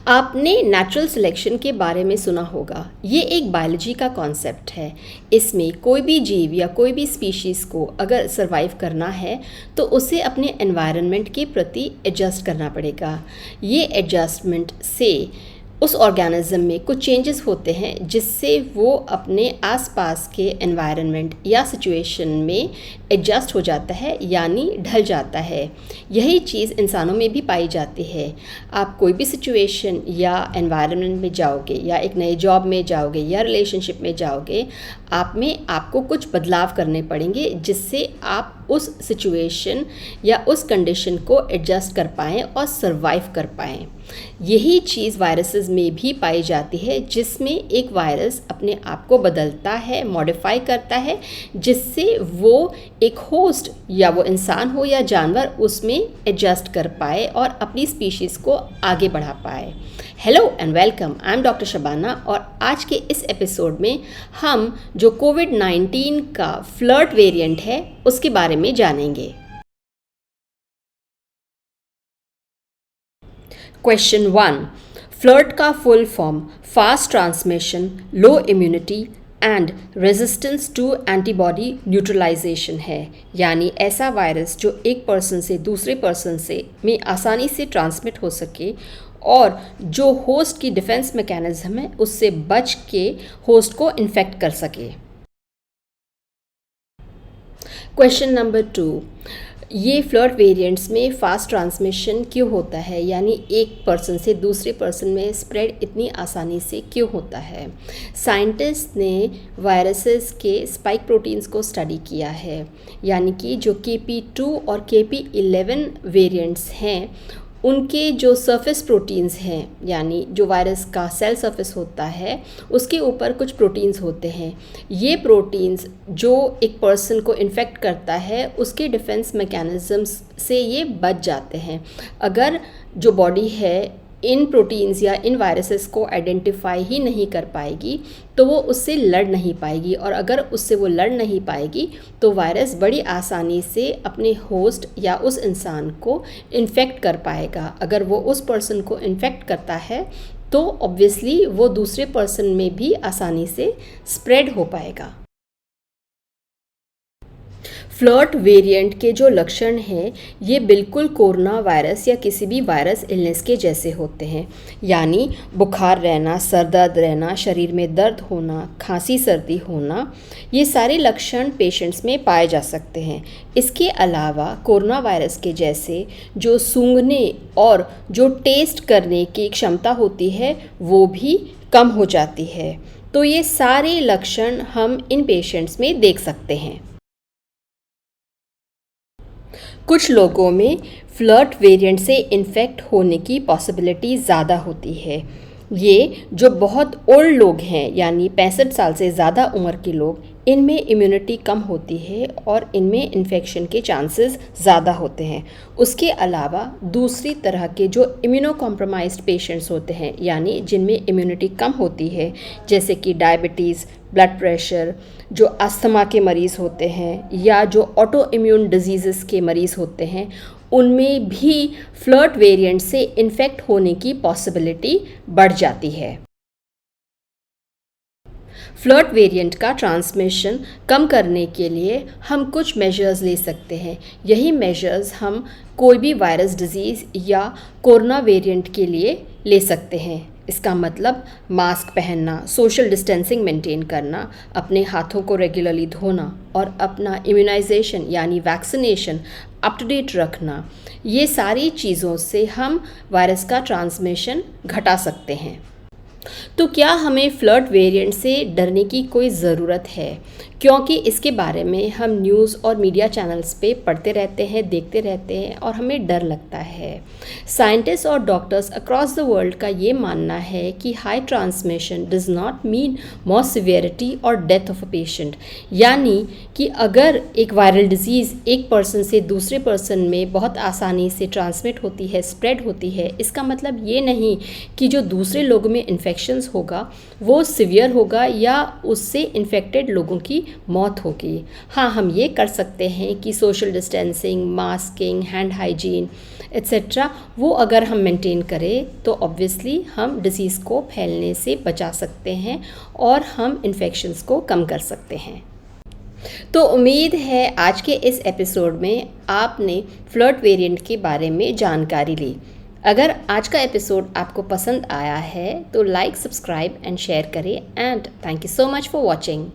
आपने natural selection के बारे में सुना होगा। ये एक बायोलॉजी का कॉन्सेप्ट है। इसमें कोई भी जीव या कोई भी स्पीशीज़ को अगर सरवाइव करना है तो उसे अपने एनवायरनमेंट के प्रति एडजस्ट करना पड़ेगा। ये एडजस्टमेंट से उस ऑर्गेनिज्म में कुछ चेंजेस होते हैं जिससे वो अपने आसपास के एनवायरनमेंट या सिचुएशन में एडजस्ट हो जाता है, यानी ढल जाता है। यही चीज़ इंसानों में भी पाई जाती है। आप कोई भी सिचुएशन या एनवायरनमेंट में जाओगे या एक नए जॉब में जाओगे या रिलेशनशिप में जाओगे, आप में आपको कुछ बदलाव करने पड़ेंगे जिससे आप उस सिचुएशन या उस कंडीशन को एडजस्ट कर पाएँ और सरवाइव कर पाएँ। यही चीज़ वायरसेस में भी पाई जाती है, जिसमें एक वायरस अपने आप को बदलता है, मॉडिफाई करता है, जिससे वो एक होस्ट या वो इंसान हो या जानवर उसमें एडजस्ट कर पाए और अपनी स्पीशीज़ को आगे बढ़ा पाए। Hello and welcome, I am doctor Shabana और आज के इस एपिसोड में हम जो कोविड-19 का फ्लर्ट वेरिएंट है उसके बारे में जानेंगे। क्वेश्चन 1, फ्लर्ट का full form fast transmission, low immunity and resistance to antibody neutralisation है, यानी ऐसा वायरस जो एक पर्सन से दूसरे पर्सन से में आसानी से ट्रांसमिट हो सके और जो होस्ट की डिफेंस मैकेनिज्म है उससे बच के होस्ट को इन्फेक्ट कर सके। क्वेश्चन नंबर 2, ये फ्लर्ट वेरिएंट्स में फ़ास्ट ट्रांसमिशन क्यों होता है, यानी एक पर्सन से दूसरे पर्सन में स्प्रेड इतनी आसानी से क्यों होता है। साइंटिस्ट ने वायरसेस के स्पाइक प्रोटीन्स को स्टडी किया है, यानी कि जो KP2 और KP11 वेरिएंट्स हैं उनके जो सरफेस प्रोटीन्स हैं, यानी जो वायरस का सेल सरफेस होता है उसके ऊपर कुछ प्रोटीन्स होते हैं। ये प्रोटीन्स जो एक पर्सन को इन्फेक्ट करता है उसके डिफेंस मैकेनिज़म्स से ये बच जाते हैं। अगर जो बॉडी है इन प्रोटीन्स या इन वायरसेस को आइडेंटिफाई ही नहीं कर पाएगी तो वो उससे लड़ नहीं पाएगी, और अगर उससे वो लड़ नहीं पाएगी तो वायरस बड़ी आसानी से अपने होस्ट या उस इंसान को इन्फेक्ट कर पाएगा। अगर वो उस पर्सन को इन्फेक्ट करता है तो ऑब्वियसली वो दूसरे पर्सन में भी आसानी से स्प्रेड हो पाएगा। फ्लर्ट वेरिएंट के जो लक्षण हैं ये बिल्कुल कोरोना वायरस या किसी भी वायरस इलनेस के जैसे होते हैं, यानी बुखार रहना, सर दर्द रहना, शरीर में दर्द होना, खांसी सर्दी होना, ये सारे लक्षण पेशेंट्स में पाए जा सकते हैं। इसके अलावा कोरोना वायरस के जैसे जो सूंघने और जो टेस्ट करने की क्षमता होती है वो भी कम हो जाती है। तो ये सारे लक्षण हम इन पेशेंट्स में देख सकते हैं। कुछ लोगों में फ्लर्ट वेरिएंट से इन्फेक्ट होने की पॉसिबिलिटी ज़्यादा होती है। ये जो बहुत ओल्ड लोग हैं, यानी 65 साल से ज़्यादा उम्र के लोग, इनमें इम्यूनिटी कम होती है और इनमें इन्फेक्शन के चांसेस ज़्यादा होते हैं। उसके अलावा दूसरी तरह के जो इम्यूनो कॉम्प्रोमाइज्ड पेशेंट्स होते हैं, यानी जिनमें इम्यूनिटी कम होती है, जैसे कि डायबिटीज़, ब्लड प्रेशर, जो अस्थमा के मरीज़ होते हैं या जो ऑटो इम्यून डिजीज़ के मरीज़ होते हैं, उनमें भी फ्लर्ट वेरिएंट से इन्फेक्ट होने की पॉसिबिलिटी बढ़ जाती है। फ्लर्ट वेरिएंट का ट्रांसमिशन कम करने के लिए हम कुछ मेजर्स ले सकते हैं। यही मेजर्स हम कोई भी वायरस डिजीज़ या कोरोना वेरिएंट के लिए ले सकते हैं। इसका मतलब मास्क पहनना, सोशल डिस्टेंसिंग मेंटेन करना, अपने हाथों को रेगुलरली धोना और अपना इम्यूनाइजेशन यानी वैक्सीनेशन अप टू डेट रखना, ये सारी चीज़ों से हम वायरस का ट्रांसमिशन घटा सकते हैं। तो क्या हमें फ्लर्ट वेरिएंट से डरने की कोई ज़रूरत है? क्योंकि इसके बारे में हम न्यूज़ और मीडिया चैनल्स पे पढ़ते रहते हैं, देखते रहते हैं और हमें डर लगता है। साइंटिस्ट और डॉक्टर्स अक्रॉस द वर्ल्ड का ये मानना है कि high transmission does not mean more severity और डेथ ऑफ अ पेशेंट, यानी कि अगर एक वायरल डिजीज़ एक पर्सन से दूसरे पर्सन में बहुत आसानी से ट्रांसमिट होती है, स्प्रेड होती है, इसका मतलब ये नहीं कि जो दूसरे लोगों में इन्फेक्शंस होगा वो सिवियर होगा या उससे इन्फेक्टेड लोगों की मौत होगी। हाँ, हम ये कर सकते हैं कि social distancing, masking, hand hygiene etcetera वो अगर हम मेंटेन करें तो ऑब्वियसली हम डिसीज़ को फैलने से बचा सकते हैं और हम इन्फेक्शंस को कम कर सकते हैं। तो उम्मीद है आज के इस एपिसोड में आपने फ्लर्ट वेरिएंट के बारे में जानकारी ली। अगर आज का एपिसोड आपको पसंद आया है तो लाइक, सब्सक्राइब एंड शेयर करें and thank you so much for watching.